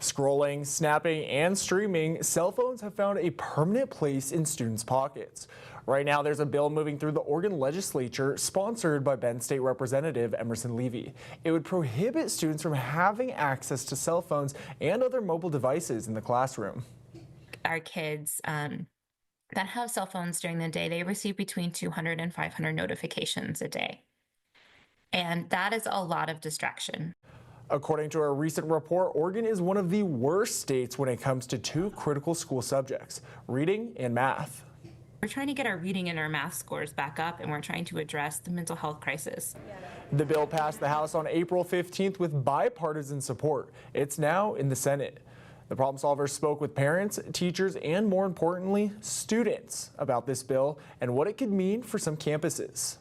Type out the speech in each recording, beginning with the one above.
Scrolling, snapping, and streaming, cell phones have found a permanent place in students' pockets. Right now, there's a bill moving through the Oregon legislature sponsored by Bend State Representative Emerson Levy. It would prohibit students from having access to cell phones and other mobile devices in the classroom. Our kids that have cell phones during the day, they receive between 200 and 500 notifications a day. And that is a lot of distraction. According to a recent report, Oregon is one of the worst states when it comes to two critical school subjects, reading and math. We're trying to get our reading and our math scores back up, and we're trying to address the mental health crisis. The bill passed the House on April 15th with bipartisan support. It's now in the Senate. The problem solvers spoke with parents, teachers, and more importantly, students about this bill and what it could mean for some campuses.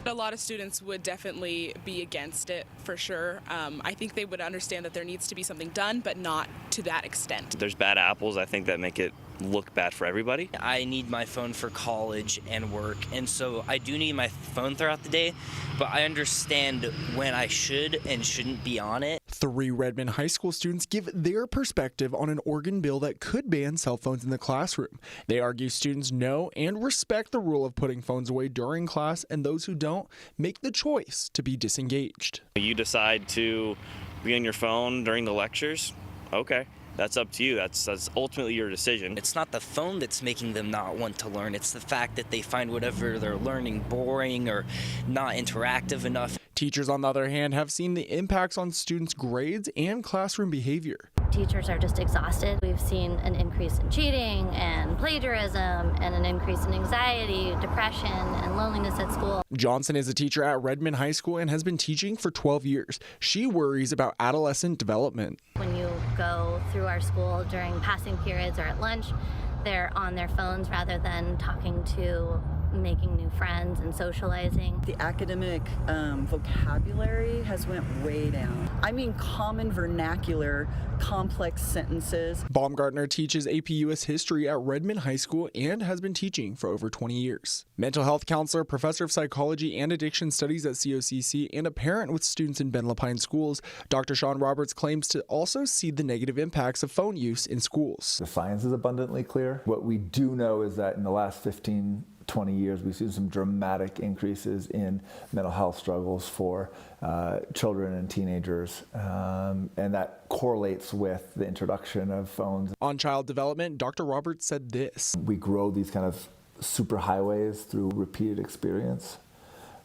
A lot of students would definitely be against it for sure. I think they would understand that there needs to be something done, but not to that extent. There's bad apples, I think, that make it look bad for everybody. I need my phone for college and work, and so I do need my phone throughout the day, but I understand when I should and shouldn't be on it. 3 Redmond High School students give their perspective on an Oregon bill that could ban cell phones in the classroom. They argue students know and respect the rule of putting phones away during class, and those who don't make the choice to be disengaged. You decide to be on your phone during the lectures, okay. That's up to you. That's ultimately your decision. It's not the phone that's making them not want to learn. It's the fact that they find whatever they're learning boring or not interactive enough. Teachers, on the other hand, have seen the impacts on students' grades and classroom behavior. Teachers are just exhausted. We've seen an increase in cheating and plagiarism and an increase in anxiety, depression, and loneliness at school. Johnson is a teacher at Redmond High School and has been teaching for 12 years. She worries about adolescent development. When you go through our school during passing periods or at lunch, they're on their phones rather than talking to, making new friends and socializing. The academic vocabulary has went way down. I mean common vernacular, complex sentences. Baumgartner teaches AP US History at Redmond High School and has been teaching for over 20 years. Mental health counselor, professor of psychology and addiction studies at COCC, and a parent with students in Ben Lapine schools, Dr. Sean Roberts claims to also see the negative impacts of phone use in schools. The science is abundantly clear. What we do know is that in the last 20 years, we've seen some dramatic increases in mental health struggles for children and teenagers, and that correlates with the introduction of phones. On child development, Dr. Roberts said this. We grow these kind of superhighways through repeated experience.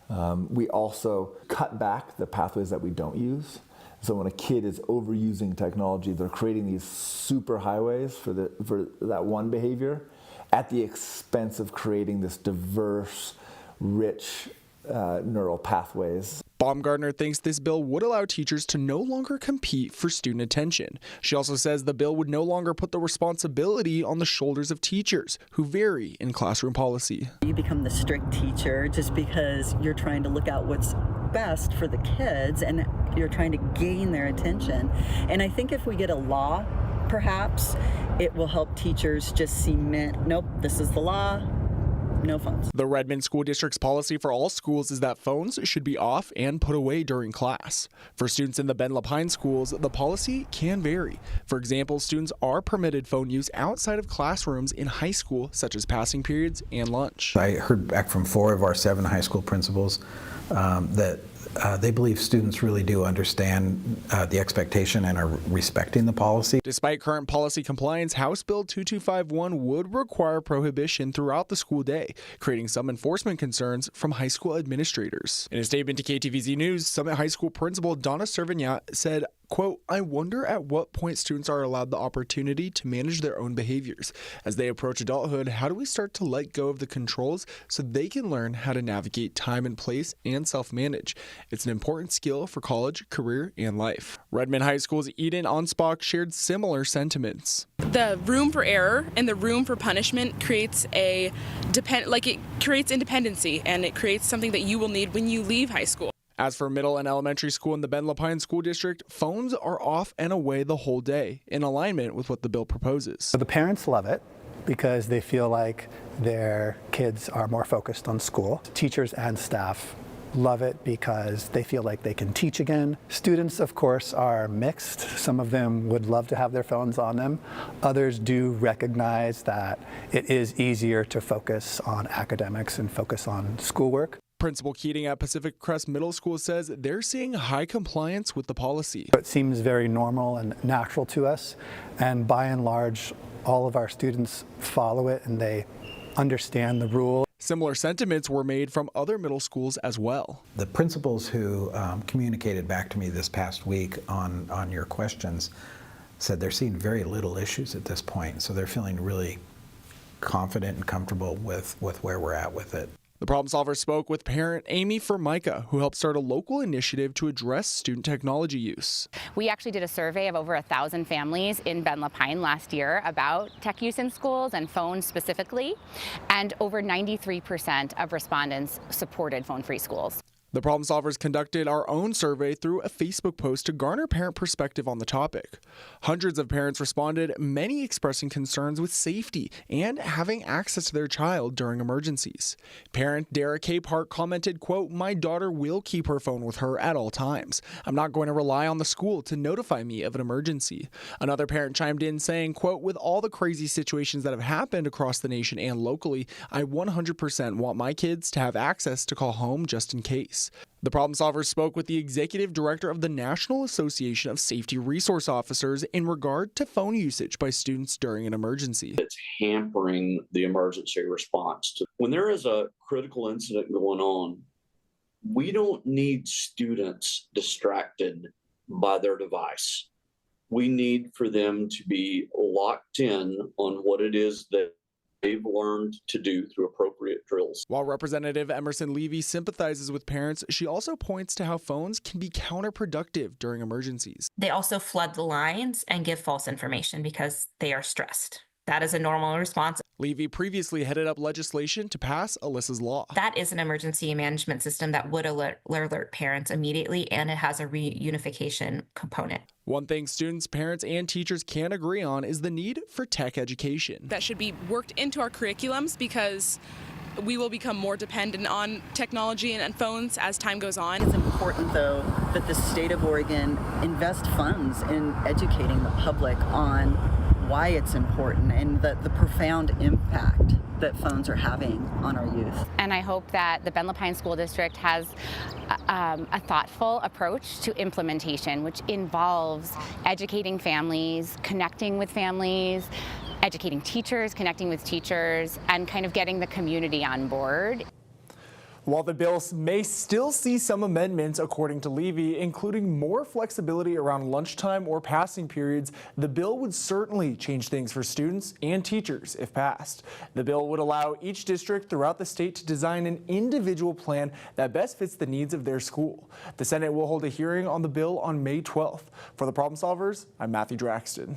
We also cut back the pathways that we don't use. So when a kid is overusing technology, they're creating these superhighways for that one behavior, at the expense of creating this diverse, rich neural pathways. Baumgartner thinks this bill would allow teachers to no longer compete for student attention. She also says the bill would no longer put the responsibility on the shoulders of teachers, who vary in classroom policy. You become the strict teacher just because you're trying to look out what's best for the kids and you're trying to gain their attention. And I think if we get a law, perhaps it will help teachers just cement, nope, this is the law, no phones. The Redmond School District's policy for all schools is that phones should be off and put away during class. For students in the Ben Lapine schools, the policy can vary. For example, students are permitted phone use outside of classrooms in high school, such as passing periods and lunch. I heard back from 4 of our 7 high school principals that they believe students really do understand the expectation and are respecting the policy. Despite current policy compliance, House Bill 2251 would require prohibition throughout the school day, creating some enforcement concerns from high school administrators. In a statement to KTVZ News, Summit High School Principal Donna Servignat said, quote, "I wonder at what point students are allowed the opportunity to manage their own behaviors. As they approach adulthood, how do we start to let go of the controls so they can learn how to navigate time and place and self-manage? It's an important skill for college, career, and life." Redmond High School's Eden Onspach shared similar sentiments. The room for error and the room for punishment creates it creates independency, and it creates something that you will need when you leave high school. As for middle and elementary school in the Ben Lapine School District, phones are off and away the whole day, in alignment with what the bill proposes. So the parents love it. because they feel like their kids are more focused on school. Teachers and staff love it because they feel like they can teach again. Students, of course, are mixed. Some of them would love to have their phones on them. Others do recognize that it is easier to focus on academics and focus on schoolwork. Principal Keating at Pacific Crest Middle School says they're seeing high compliance with the policy. It seems very normal and natural to us, and by and large, all of our students follow it and they understand the rule. Similar sentiments were made from other middle schools as well. The principals who communicated back to me this past week on your questions said they're seeing very little issues at this point, so they're feeling really confident and comfortable with where we're at with it. The problem solver spoke with parent Amy Formica, who helped start a local initiative to address student technology use. We actually did a survey of over 1,000 families in Ben Lapine last year about tech use in schools and phones specifically, and over 93% of respondents supported phone-free schools. The problem solvers conducted our own survey through a Facebook post to garner parent perspective on the topic. Hundreds of parents responded, many expressing concerns with safety and having access to their child during emergencies. Parent Dara Capehart commented, quote, "My daughter will keep her phone with her at all times. I'm not going to rely on the school to notify me of an emergency." Another parent chimed in saying, quote, "With all the crazy situations that have happened across the nation and locally, I 100% want my kids to have access to call home just in case." The problem solvers spoke with the executive director of the National Association of Safety Resource Officers in regard to phone usage by students during an emergency. It's hampering the emergency response. When there is a critical incident going on, we don't need students distracted by their device. We need for them to be locked in on what it is that they've learned to do through appropriate drills. While Representative Emerson Levy sympathizes with parents, she also points to how phones can be counterproductive during emergencies. They also flood the lines and give false information because they are stressed. That is a normal response. Levy previously headed up legislation to pass Alyssa's Law. That is an emergency management system that would alert parents immediately, and it has a reunification component. One thing students, parents, and teachers can agree on is the need for tech education. That should be worked into our curriculums because we will become more dependent on technology and phones as time goes on. It's important, though, that the state of Oregon invest funds in educating the public on why it's important and the profound impact that phones are having on our youth. And I hope that the Ben Lapine School District has a thoughtful approach to implementation, which involves educating families, connecting with families, educating teachers, connecting with teachers, and kind of getting the community on board. While the bill may still see some amendments, according to Levy, including more flexibility around lunchtime or passing periods, the bill would certainly change things for students and teachers if passed. The bill would allow each district throughout the state to design an individual plan that best fits the needs of their school. The Senate will hold a hearing on the bill on May 12th. For the Problem Solvers, I'm Matthew Draxton.